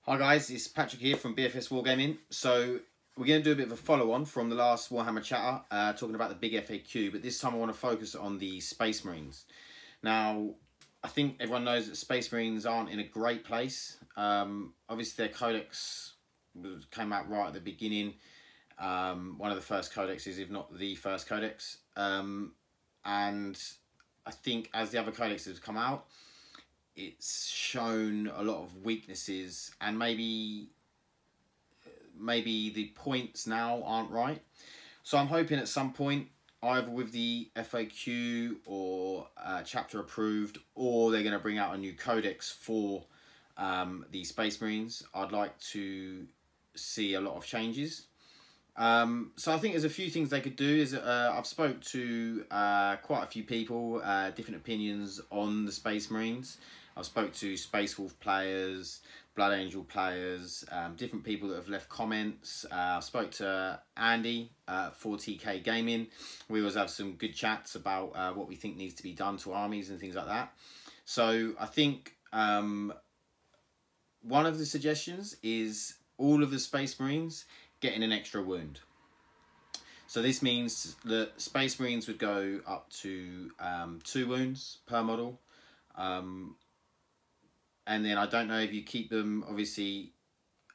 Hi guys, it's Patrick here from BFS Wargaming. So we're going to do a bit of a follow-on from the last Warhammer chatter, talking about the big FAQ, but this time I want to focus on the Space Marines. Now, I think everyone knows that Space Marines aren't in a great place. Obviously their codex came out right at the beginning, one of the first codexes, if not the first codex, and I think as the other codexes have come out, it's shown a lot of weaknesses, and maybe the points now aren't right. So I'm hoping at some point, either with the FAQ or chapter approved, or they're going to bring out a new codex for the Space Marines, I'd like to see a lot of changes. So I think there's a few things they could do. I've spoke to quite a few people, different opinions on the Space Marines. I've spoke to Space Wolf players, Blood Angel players, different people that have left comments. I spoke to Andy at 4TK Gaming. We always have some good chats about what we think needs to be done to armies and things like that. So I think one of the suggestions is all of the Space Marines getting an extra wound. So this means that Space Marines would go up to 2 wounds per model. And then I don't know if you keep them, obviously,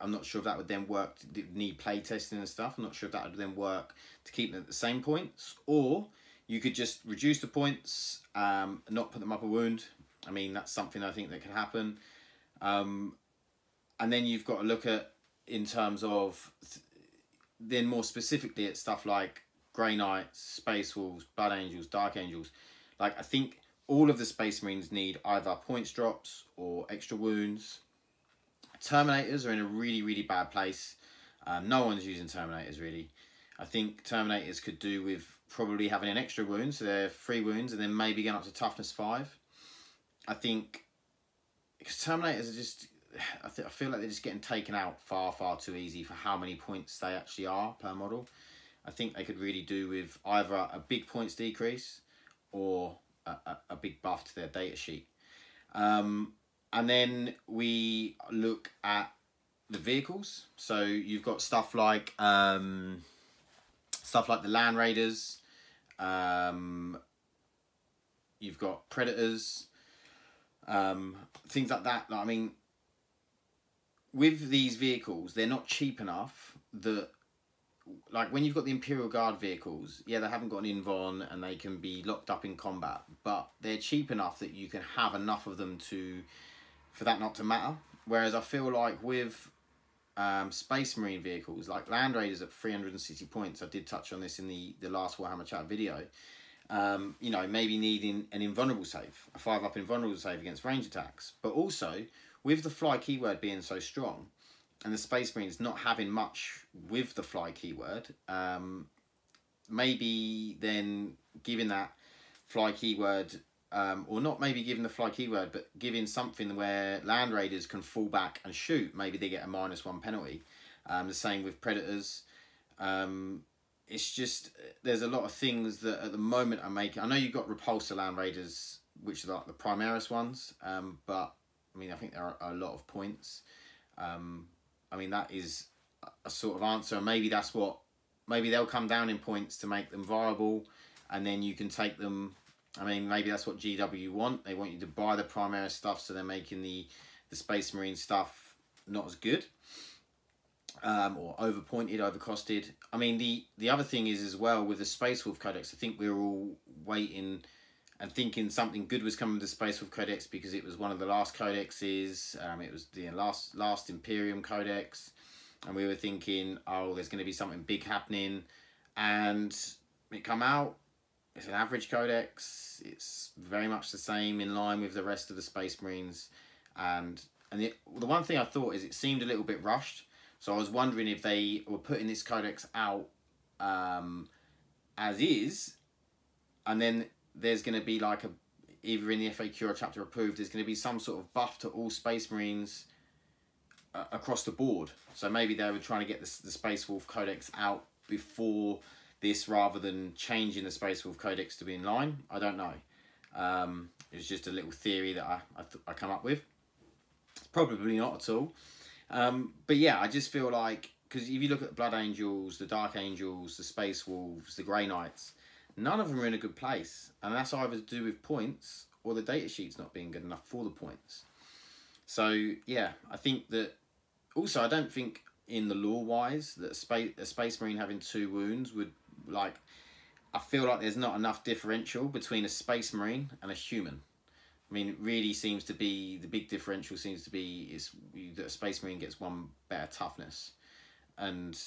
I'm not sure if that would then work, need play testing and stuff. I'm not sure if that would then work to keep them at the same points. Or you could just reduce the points, not put them up a wound. I mean, that's something I think that could happen. And then you've got to look at, in terms of, then more specifically at stuff like Grey Knights, Space Wolves, Blood Angels, Dark Angels. Like, I think all of the Space Marines need either points drops or extra wounds. Terminators are in a really, really bad place. No one's using Terminators, really. I think Terminators could do with probably having an extra wound, so they're 3 wounds, and then maybe getting up to toughness 5. I think, because Terminators are just, I feel like they're just getting taken out far, far too easy for how many points they actually are per model. I think they could really do with either a big points decrease or a big buff to their data sheet. And then we look at the vehicles. So you've got stuff like the Land Raiders. You've got Predators. Things like that. I mean, with these vehicles, they're not cheap enough that, like, when you've got the Imperial Guard vehicles, yeah, they haven't got an invon and they can be locked up in combat, but they're cheap enough that you can have enough of them for that not to matter. Whereas I feel like with Space Marine vehicles, like Land Raiders at 360 points, I did touch on this in the last Warhammer chat video, you know, maybe needing an invulnerable save, a 5-up invulnerable save against range attacks. But also, with the fly keyword being so strong, and the Space Marines not having much with the fly keyword, maybe then giving that fly keyword, or not maybe giving the fly keyword, but giving something where Land Raiders can fall back and shoot. Maybe they get a -1 penalty. The same with Predators. It's just, there's a lot of things that at the moment are making. I know you've got Repulsor Land Raiders, which are like the Primaris ones, but I mean, I think there are a lot of points. I mean, that is a sort of answer. Maybe that's what, maybe they'll come down in points to make them viable, and then you can take them. I mean, maybe that's what GW want. They want you to buy the Primaris stuff, so they're making the Space Marine stuff not as good, or overpointed, overcosted. I mean, the other thing is as well with the Space Wolf Codex, I think we were all waiting and thinking something good was coming to the Space Wolf Codex because it was one of the last codexes. It was the last Imperium Codex, and we were thinking, oh, there's going to be something big happening, and it come out. It's an average codex. It's very much the same, in line with the rest of the Space Marines, and the one thing I thought is it seemed a little bit rushed. So I was wondering if they were putting this codex out as is, and then there's going to be like either in the FAQ or chapter approved, there's going to be some sort of buff to all Space Marines across the board. So maybe they were trying to get the Space Wolf Codex out before this, rather than changing the Space Wolf Codex to be in line. I don't know. It was just a little theory that I come up with. Probably not at all. But yeah, I just feel like, because if you look at the Blood Angels, the Dark Angels, the Space Wolves, the Grey Knights, none of them are in a good place. And that's either to do with points or the data sheet's not being good enough for the points. So yeah, I think that, also I don't think in the lore wise that a Space Marine having 2 wounds would, like, I feel like there's not enough differential between a Space Marine and a human. I mean, it really seems to be, the big differential seems to be is that a Space Marine gets 1 better toughness. And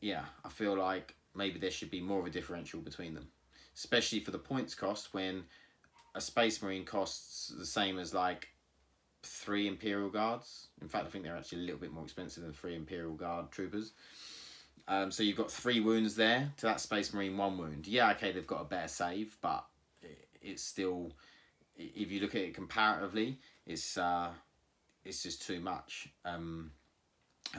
yeah, I feel like maybe there should be more of a differential between them, especially for the points cost, when a Space Marine costs the same as like 3 Imperial Guards. In fact, I think they're actually a little bit more expensive than 3 Imperial Guard troopers. So you've got 3 wounds there to that Space Marine 1 wound. Yeah, okay, they've got a better save, but it's still, if you look at it comparatively, it's just too much. And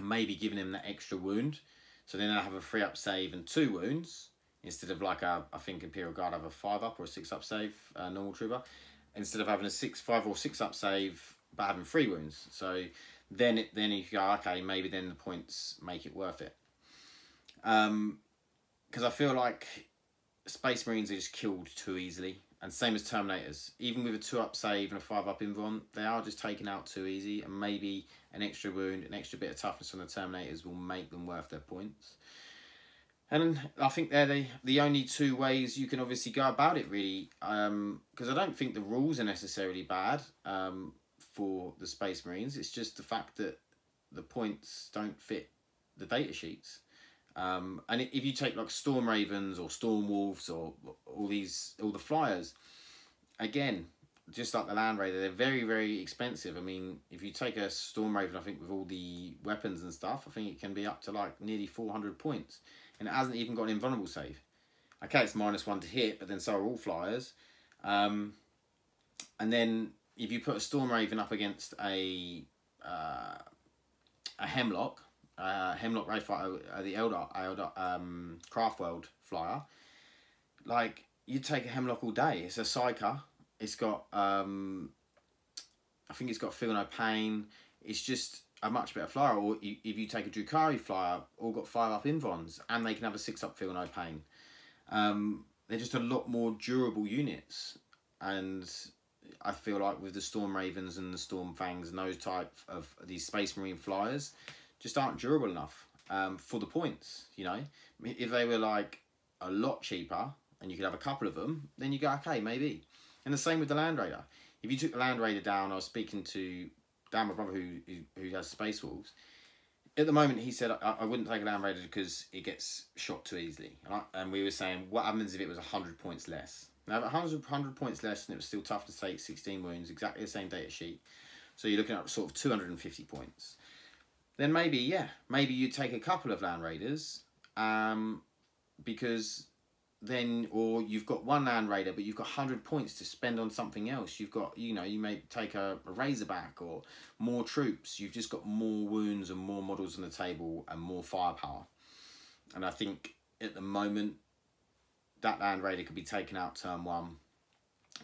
maybe giving him that extra wound, so then I have a 3-up save and 2 wounds instead of like I think Imperial Guard have a 5-up or a 6-up save, normal trooper, instead of having a 5 or 6-up save but having 3 wounds. So then you go, okay, maybe then the points make it worth it. Because I feel like Space Marines are just killed too easily, and same as Terminators. Even with a 2-up save and a 5-up invuln, they are just taken out too easy, and maybe an extra wound, an extra bit of toughness on the Terminators will make them worth their points. And I think they're the only 2 ways you can obviously go about it, really. Because I don't think the rules are necessarily bad for the Space Marines. It's just the fact that the points don't fit the data sheets. And if you take like Storm Ravens or Storm Wolves or all the flyers, again, just like the Land Raider, they're very, very expensive. I mean, if you take a Storm Raven, I think with all the weapons and stuff, I think it can be up to like nearly 400 points. And it hasn't even got an invulnerable save. Okay, it's -1 to hit, but then so are all flyers. And then if you put a Storm Raven up against a Hemlock, Hemlock Rayfighter, the Elder Craftworld flyer, like, you take a Hemlock all day. It's a Psyker. It's got I think it's got Feel No Pain. It's just a much better flyer. Or if you take a Drukhari flyer, all got 5-up invons, and they can have a 6-up Feel No Pain. They're just a lot more durable units, and I feel like with the Storm Ravens and the Storm Fangs and those type of these Space Marine flyers, just aren't durable enough for the points. You know, if they were like a lot cheaper and you could have a couple of them, then you go, okay, maybe. And the same with the Land Raider. If you took the Land Raider down, I was speaking to Dan, my brother, who has Space Wolves. At the moment, he said I wouldn't take a Land Raider because it gets shot too easily. And we were saying, what happens if it was 100 points less? Now, if 100 points less and it was still tough to take 16 wounds, exactly the same data sheet, so you're looking at sort of 250 points, then maybe, yeah, maybe you take a couple of Land Raiders, because then, or you've got 1 Land Raider, but you've got 100 points to spend on something else. You've got, you know, you may take a Razorback or more troops. You've just got more wounds and more models on the table and more firepower. And I think at the moment, that Land Raider could be taken out turn 1,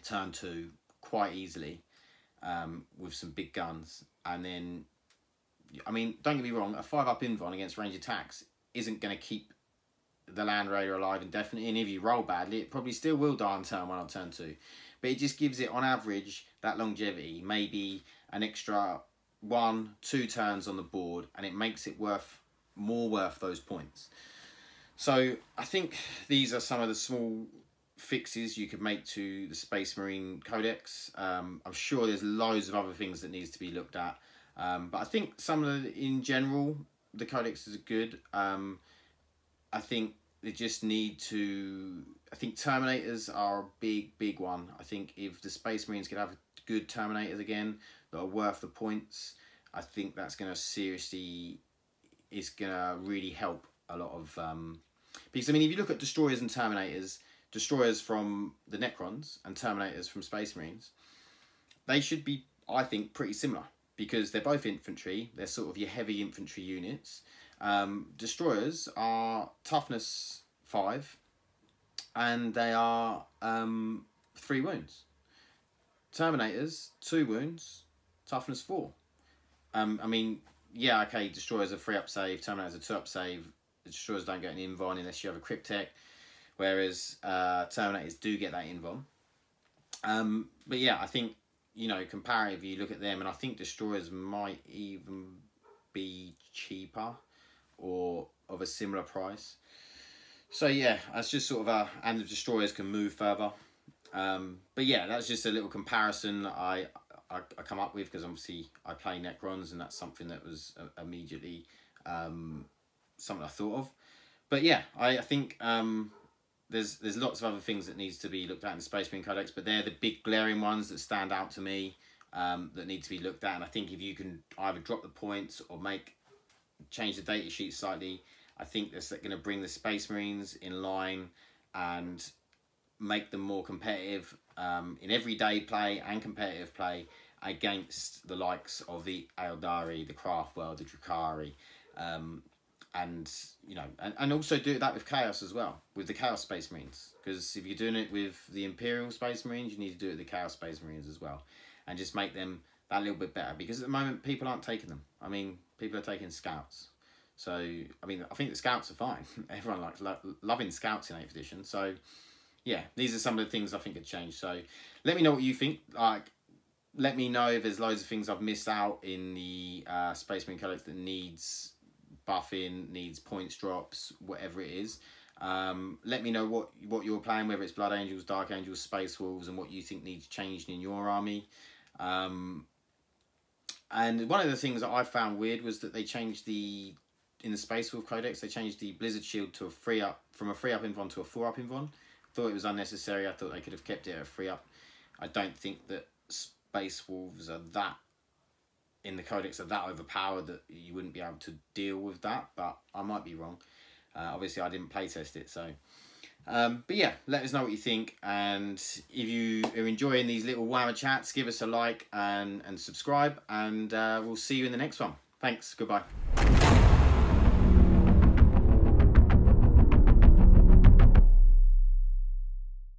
turn 2 quite easily, with some big guns. And then, I mean, don't get me wrong, a 5-up invuln against range attacks isn't going to keep the Land Raider alive indefinitely, and if you roll badly, it probably still will die on turn 1 or turn 2. But it just gives it, on average, that longevity, maybe an extra 1-2 turns on the board, and it makes it more worth those points. So I think these are some of the small fixes you could make to the Space Marine Codex. I'm sure there's loads of other things that needs to be looked at, but I think some of the, in general, the codexes are good. I think they just need to, I think Terminators are a big one. I think if the Space Marines could have good Terminators again that are worth the points, I think that's going to seriously, it's going to really help a lot of, because I mean, if you look at Destroyers and Terminators, Destroyers from the Necrons and Terminators from Space Marines, they should be, I think, pretty similar, because they're both infantry. They're sort of your heavy infantry units. Destroyers are toughness 5, and they are 3 wounds. Terminators 2 wounds, toughness 4. I mean, yeah, okay, Destroyers are 3-up save, Terminators are 2-up save. The Destroyers don't get an invuln unless you have a Cryptek, whereas Terminators do get that invuln. But yeah, I think, you know, comparatively, you look at them, and I think Destroyers might even be cheaper or of a similar price. So yeah, that's just sort of and the Destroyers can move further. But yeah, that's just a little comparison that I come up with, because obviously I play Necrons, and that's something that was immediately something I thought of. But yeah, I think there's lots of other things that needs to be looked at in the Space Marine Codex, but they're the big glaring ones that stand out to me, that need to be looked at. And I think if you can either drop the points or change the data sheet slightly, I think that's going to bring the Space Marines in line and make them more competitive in everyday play and competitive play against the likes of the Eldari, the Craftworld, the Drukhari, and you know, and also do that with Chaos as well, with the Chaos Space Marines. Because if you're doing it with the Imperial Space Marines, you need to do it with the Chaos Space Marines as well, and just make them that little bit better. Because at the moment, people aren't taking them. I mean, people are taking Scouts. So I mean, I think the Scouts are fine. Everyone likes loving Scouts in 8th edition. So yeah, these are some of the things I think have changed. So let me know what you think. Like, let me know if there's loads of things I've missed out in the Space Marine Codex that needs buffing, needs points drops, whatever it is. Let me know what you're playing, whether it's Blood Angels, Dark Angels, Space Wolves, and what you think needs changed in your army. And one of the things that I found weird was that they changed in the Space Wolf Codex, they changed the Blizzard Shield to a 3-up, from a 3-up invuln to a 4-up invuln. Thought it was unnecessary. I thought they could have kept it at a 3-up. I don't think that Space Wolves are that, in the Codex, are that overpowered that you wouldn't be able to deal with that, but I might be wrong. Obviously, I didn't playtest it, so... but yeah, let us know what you think, and if you are enjoying these little Warhammer chats, give us a like and subscribe, and we'll see you in the next one. Thanks, goodbye.